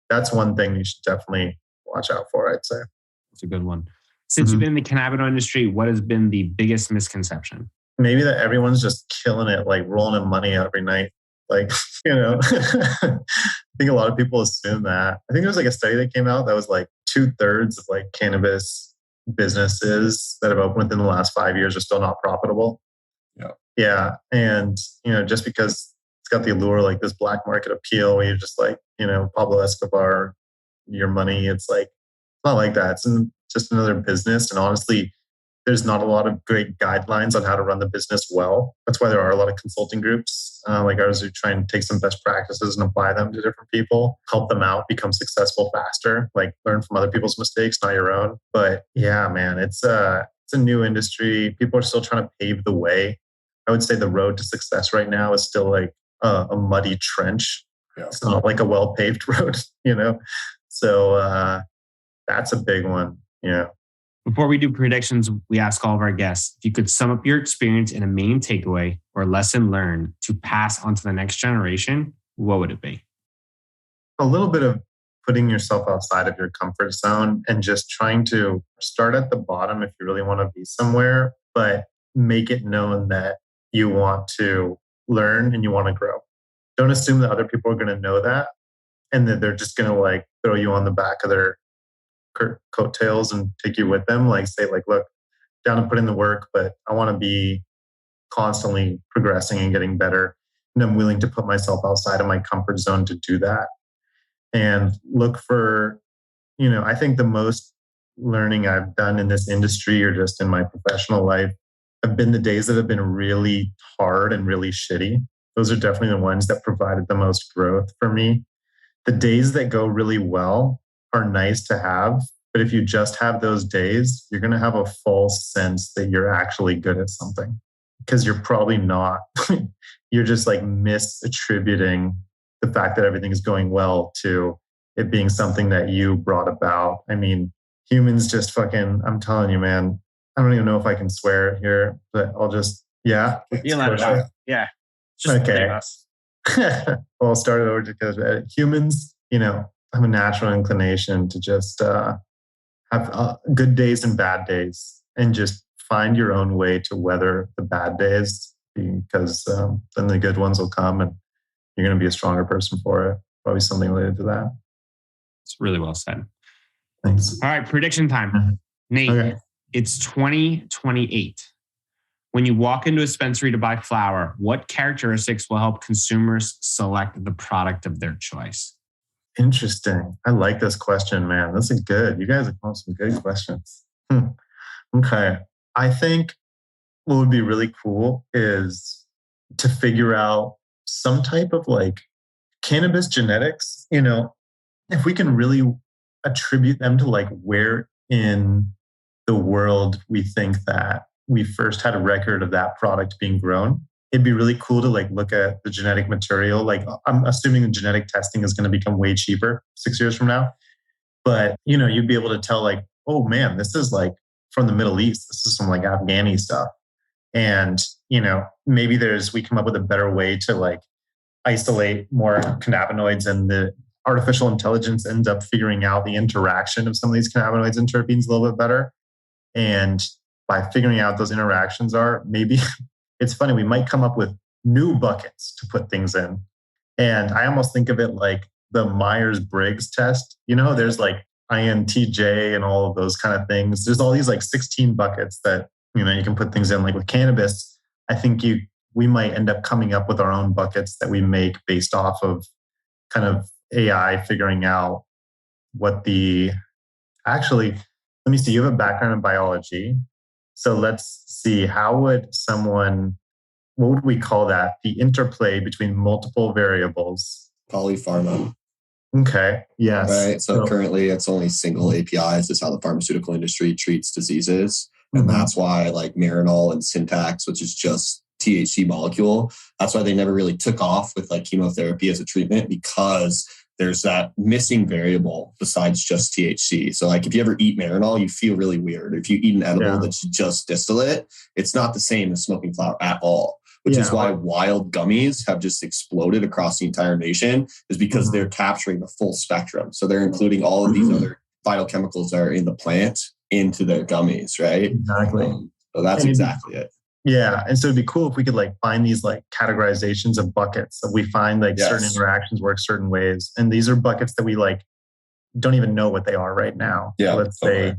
that's one thing you should definitely watch out for, I'd say. That's a good one. Since you've been in the cannabinoid industry, what has been the biggest misconception? Maybe that everyone's just killing it, like rolling in money every night. Like, I think a lot of people assume that. I think there was like a study that came out that was like 2/3 of like cannabis businesses that have opened within the last 5 years are still not profitable. Yeah. Yeah. And, just because it's got the allure, like this black market appeal where you're just like, Pablo Escobar, your money, it's like, it's not like that. It's just another business. And honestly, there's not a lot of great guidelines on how to run the business well. That's why there are a lot of consulting groups like ours who try and take some best practices and apply them to different people, help them out, become successful faster, like learn from other people's mistakes, not your own. But yeah, man, it's a new industry. People are still trying to pave the way. I would say the road to success right now is still like a muddy trench. Yeah. It's not like a well-paved road, So that's a big one. Yeah. Before we do predictions, we ask all of our guests, if you could sum up your experience in a main takeaway or lesson learned to pass on to the next generation, what would it be? A little bit of putting yourself outside of your comfort zone and just trying to start at the bottom if you really want to be somewhere, but make it known that you want to learn and you want to grow. Don't assume that other people are going to know that and that they're just going to like throw you on the back of their coattails and take you with them. Like say like, look, down and put in the work, but I want to be constantly progressing and getting better. And I'm willing to put myself outside of my comfort zone to do that. And look for, I think the most learning I've done in this industry or just in my professional life have been the days that have been really hard and really shitty. Those are definitely the ones that provided the most growth for me. The days that go really well are nice to have, but if you just have those days, you're going to have a false sense that you're actually good at something because you're probably not. You're just like misattributing the fact that everything is going well to it being something that you brought about. I mean, humans just fucking, I'm telling you, man, I don't even know if I can swear here, but I'll just, yeah. You let it out. Yeah. Just okay. Well, I'll start it over because humans, have a natural inclination to just have good days and bad days and just find your own way to weather the bad days because then the good ones will come and you're going to be a stronger person for it. Probably something related to that. It's really well said. Thanks. All right, prediction time. Nate, okay. It's 2028. When you walk into a dispensary to buy flower, what characteristics will help consumers select the product of their choice? Interesting. I like this question, man. This is good. You guys have come up with some good questions. Okay. I think what would be really cool is to figure out some type of like cannabis genetics. If we can really attribute them to like where in the world we think that we first had a record of that product being grown. It'd be really cool to like look at the genetic material. Like I'm assuming the genetic testing is going to become way cheaper 6 years from now. But, you'd be able to tell like, oh man, this is like from the Middle East. This is some like Afghani stuff. And, maybe we come up with a better way to like isolate more cannabinoids, and the artificial intelligence ends up figuring out the interaction of some of these cannabinoids and terpenes a little bit better. And by figuring out those interactions maybe it's funny, we might come up with new buckets to put things in. And I almost think of it like the Myers-Briggs test. There's like INTJ and all of those kind of things. There's all these like 16 buckets that, you can put things in. Like with cannabis, I think we might end up coming up with our own buckets that we make based off of kind of AI figuring out actually, let me see, you have a background in biology. So let's see, what would we call that? The interplay between multiple variables. Polypharma. Okay. Yes. Right. So currently it's only single APIs. Is how the pharmaceutical industry treats diseases. And that's why like Marinol and Syntax, which is just THC molecule, that's why they never really took off with like chemotherapy as a treatment, because there's that missing variable besides just THC. So like if you ever eat Marinol, you feel really weird. If you eat an edible that's just distillate, it's not the same as smoking flower at all, which is why wild gummies have just exploded across the entire nation, is because they're capturing the full spectrum. So they're including all of these other phytochemicals that are in the plant into their gummies, right? Exactly. So that's exactly it. Yeah. And so it'd be cool if we could like find these like categorizations of buckets that we find like certain interactions work certain ways. And these are buckets that we like don't even know what they are right now. Yeah. Let's say,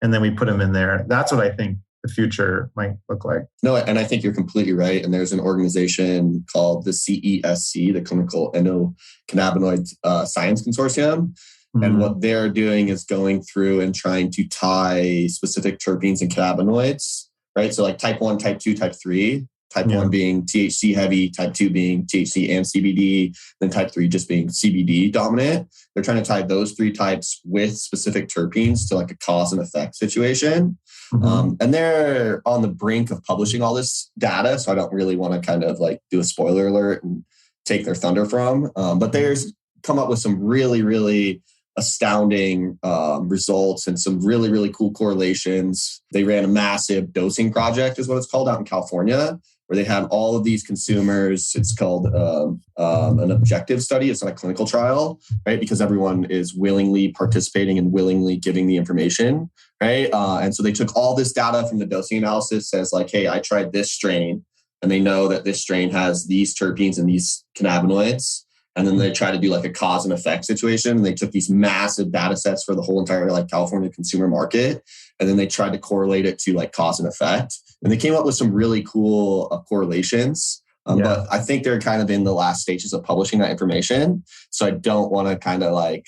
and then we put them in there. That's what I think the future might look like. No, and I think you're completely right. And there's an organization called the CESC, the Clinical Endocannabinoid Science Consortium. And what they're doing is going through and trying to tie specific terpenes and cannabinoids, right? So like type 1, type 2, type 3, type 1 being THC heavy, type 2 being THC and CBD, then type 3 just being CBD dominant. They're trying to tie those three types with specific terpenes to like a cause and effect situation. And they're on the brink of publishing all this data. So I don't really want to kind of like do a spoiler alert and take their thunder from. But there's come up with some really, really astounding results and some really, really cool correlations. They ran a massive dosing project, is what it's called, out in California, where they had all of these consumers. It's called an objective study. It's not a clinical trial, right? Because everyone is willingly participating and willingly giving the information, right? And so they took all this data from the dosing analysis, says like, hey, I tried this strain, and they know that this strain has these terpenes and these cannabinoids. And then they try to do like a cause and effect situation. And they took these massive data sets for the whole entire like California consumer market. And then they tried to correlate it to like cause and effect. And they came up with some really cool correlations. But I think they're kind of in the last stages of publishing that information. So I don't want to kind of like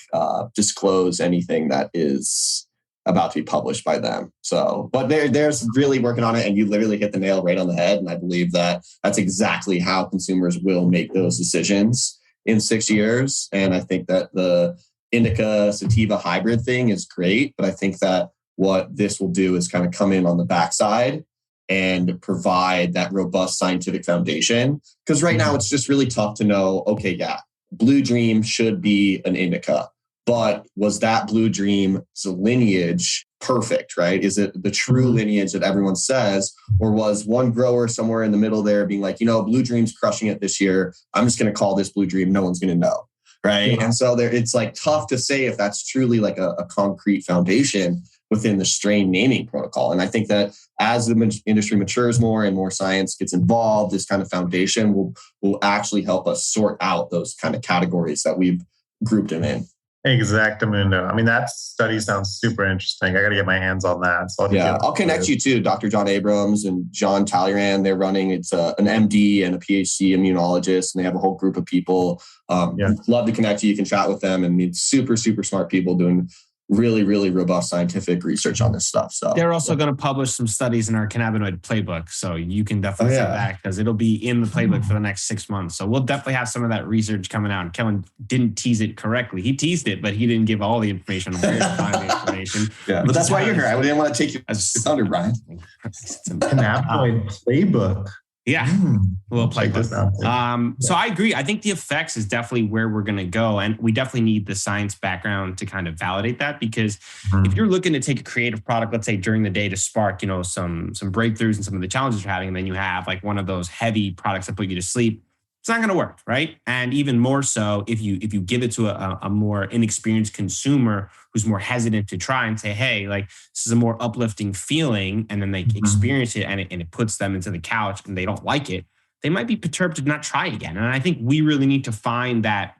disclose anything that is about to be published by them. So, but they're really working on it, and you literally hit the nail right on the head. And I believe that that's exactly how consumers will make those decisions in 6 years. And I think that the Indica Sativa hybrid thing is great, but I think that what this will do is kind of come in on the backside and provide that robust scientific foundation. Because right now it's just really tough to know, okay, Blue Dream should be an indica, but was that Blue Dream's lineage perfect, right? Is it the true lineage that everyone says? Or was one grower somewhere in the middle there being like, Blue Dream's crushing it this year, I'm just going to call this Blue Dream, no one's going to know, right? Yeah. And so it's like tough to say if that's truly like a concrete foundation within the strain naming protocol. And I think that as the industry matures more and more science gets involved, this kind of foundation will actually help us sort out those kind of categories that we've grouped them in. Exactamundo. I mean, that study sounds super interesting. I got to get my hands on that. So I'll connect you to Dr. John Abrams and John Talleyrand. They're running, it's an MD and a PhD immunologist, and they have a whole group of people. Love to connect you. You can chat with them, and it's super, super smart people doing really, really robust scientific research on this stuff. So they're also going to publish some studies in our cannabinoid playbook. So you can definitely see that because it'll be in the playbook for the next 6 months. So we'll definitely have some of that research coming out. And Kellen didn't tease it correctly. He teased it, but he didn't give all the information on where to find the information. Yeah, but that's why you're here. I didn't want to take you as thunder, Brian. Cannabinoid Playbook. Yeah, we'll play this. So I agree. I think the effects is definitely where we're going to go. And we definitely need the science background to kind of validate that, because if you're looking to take a creative product, let's say during the day to spark, some breakthroughs and some of the challenges you're having, and then you have like one of those heavy products that put you to sleep, it's not going to work, right? And even more so if you give it to a more inexperienced consumer who's more hesitant to try and say, hey, like this is a more uplifting feeling, and then they experience it and it puts them into the couch and they don't like it, they might be perturbed to not try again. And I think we really need to find that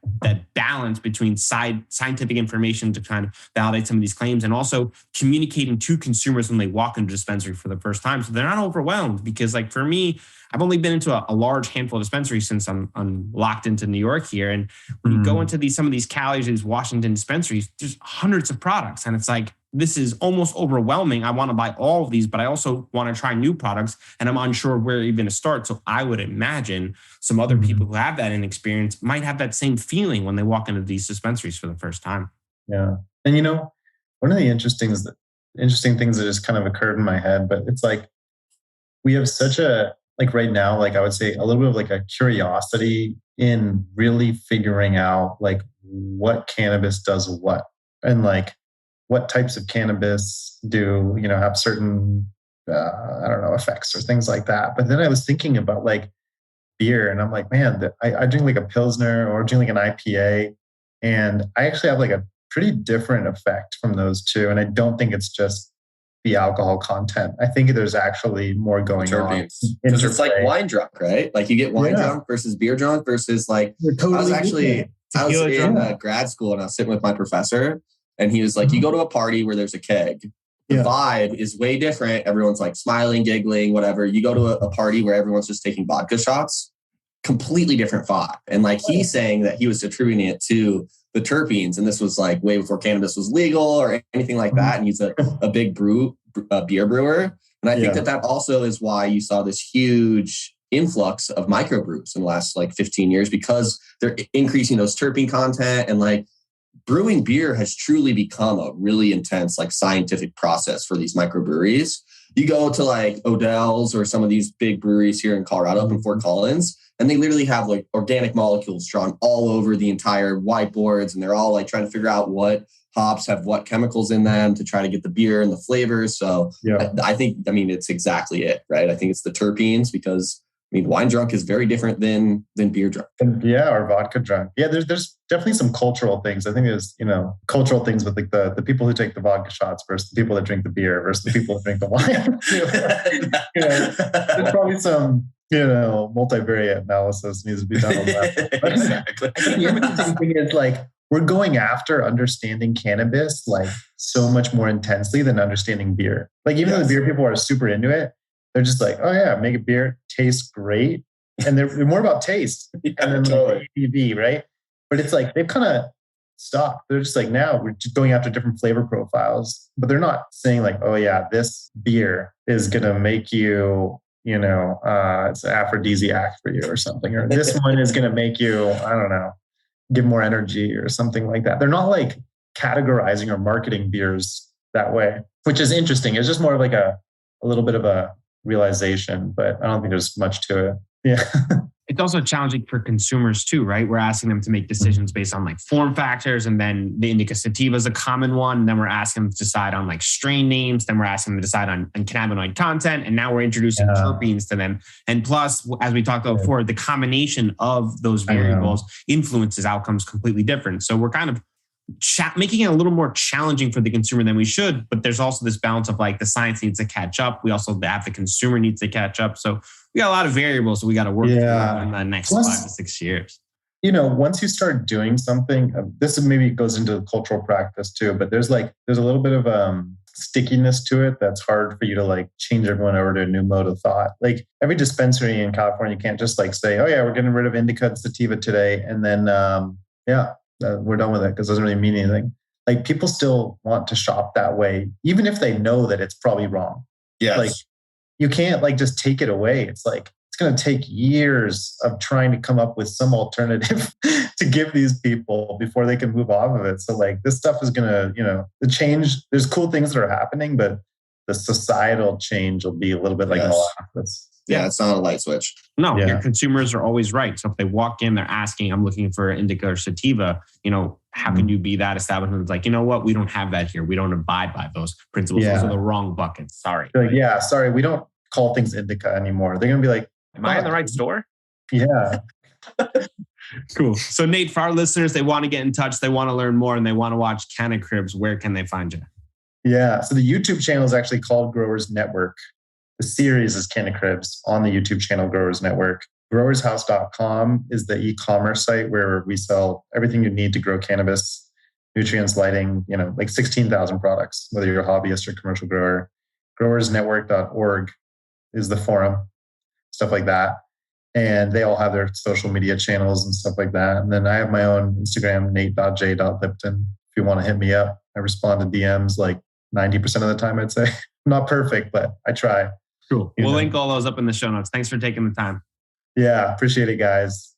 balance between scientific information to kind of validate some of these claims, and also communicating to consumers when they walk into a dispensary for the first time, so they're not overwhelmed. Because like for me, I've only been into a large handful of dispensaries since I'm locked into New York here. And when you go into some of these Cali, these Washington dispensaries, there's hundreds of products. And it's like, this is almost overwhelming. I want to buy all of these, but I also want to try new products, and I'm unsure where even to start. So I would imagine some other people who have that inexperience might have that same feeling when they walk into these dispensaries for the first time. Yeah. And one of the interesting things that just kind of occurred in my head, but it's like, we have such a, like right now, like I would say a little bit of like a curiosity in really figuring out like what cannabis does what, and like what types of cannabis do, have certain, effects or things like that. But then I was thinking about like beer, and I'm like, man, I drink like a Pilsner or drink like an IPA, and I actually have like a pretty different effect from those two. And I don't think it's just the alcohol content. I think there's actually more going on. Because it's like wine drunk, right? Like you get wine drunk versus beer drunk versus like, I was in grad school and I was sitting with my professor, and he was like, you go to a party where there's a keg. The vibe is way different. Everyone's like smiling, giggling, whatever. You go to a party where everyone's just taking vodka shots, completely different vibe. And like he's saying that he was attributing it to the terpenes. And this was like way before cannabis was legal or anything like that. And he's a big beer brewer. And I think that also is why you saw this huge influx of microbrews in the last like 15 years, because they're increasing those terpene content, and like brewing beer has truly become a really intense like scientific process for these microbreweries. You go to like Odell's or some of these big breweries here in Colorado, up in Fort Collins, and they literally have like organic molecules drawn all over the entire whiteboards, and they're all like trying to figure out what hops have what chemicals in them to try to get the beer and the flavors. So I think, it's exactly it, right? I think it's the terpenes, because wine drunk is very different than beer drunk. Or vodka drunk. Yeah, there's definitely some cultural things. I think there's, cultural things with like the people who take the vodka shots versus the people that drink the beer versus the people that drink the wine. There's probably some, multivariate analysis needs to be done on that. Exactly. The interesting thing is like, we're going after understanding cannabis like so much more intensely than understanding beer. Like even though the beer people are super into it, they're just like, oh yeah, make a beer, tastes great. And they're more about taste and then like ABV, right? But it's like, they've kind of stopped. They're just like, now we're just going after different flavor profiles, but they're not saying like, oh yeah, this beer is going to make you, it's an aphrodisiac for you or something. Or this one is going to make you, I don't know, give more energy or something like that. They're not like categorizing or marketing beers that way, which is interesting. It's just more of like a little bit of a realization, but I don't think there's much to it. Yeah. It's also challenging for consumers too, right? We're asking them to make decisions based on like form factors, and then the Indica Sativa is a common one. And then we're asking them to decide on like strain names. Then we're asking them to decide on cannabinoid content. And now we're introducing terpenes to them. And plus, as we talked about before, the combination of those variables influences outcomes completely different. So we're kind of making it a little more challenging for the consumer than we should. But there's also this balance of like the science needs to catch up. We also have the consumer needs to catch up. So we got a lot of variables that we got to work through in the next 5 to 6 years. Once you start doing something, this maybe goes into cultural practice too, but there's a little bit of stickiness to it that's hard for you to like change everyone over to a new mode of thought. Like every dispensary in California can't just like say, oh yeah, we're getting rid of Indica and Sativa today, and then we're done with it, because it doesn't really mean anything. like people still want to shop that way, even if they know that it's probably wrong. Yes. Like you can't like just take it away. It's like, it's going to take years of trying to come up with some alternative to give these people before they can move off of it. So like this stuff is going to, the change, there's cool things that are happening, but the societal change will be a little bit like, yeah, it's not a light switch. No, your consumers are always right. So if they walk in, they're asking, I'm looking for Indica or Sativa, how can you be that establishment that's like, you know what? We don't have that here. We don't abide by those principles. Those are the wrong buckets. Sorry. Like, sorry. We don't call things Indica anymore. They're going to be like, am I in the right store? Yeah. Cool. So Nate, for our listeners, they want to get in touch. They want to learn more and they want to watch Canna Cribs. Where can they find you? Yeah. So the YouTube channel is actually called Growers Network. The series is Canna Cribs on the YouTube channel Growers Network. Growershouse.com is the e-commerce site where we sell everything you need to grow cannabis, nutrients, lighting, like 16,000 products, whether you're a hobbyist or commercial grower. Growersnetwork.org is the forum, stuff like that. And they all have their social media channels and stuff like that. And then I have my own Instagram, nate.j.lipton. If you want to hit me up, I respond to DMs like 90% of the time, I'd say. I'm not perfect, but I try. Cool. We'll link all those up in the show notes. Thanks for taking the time. Yeah, appreciate it, guys.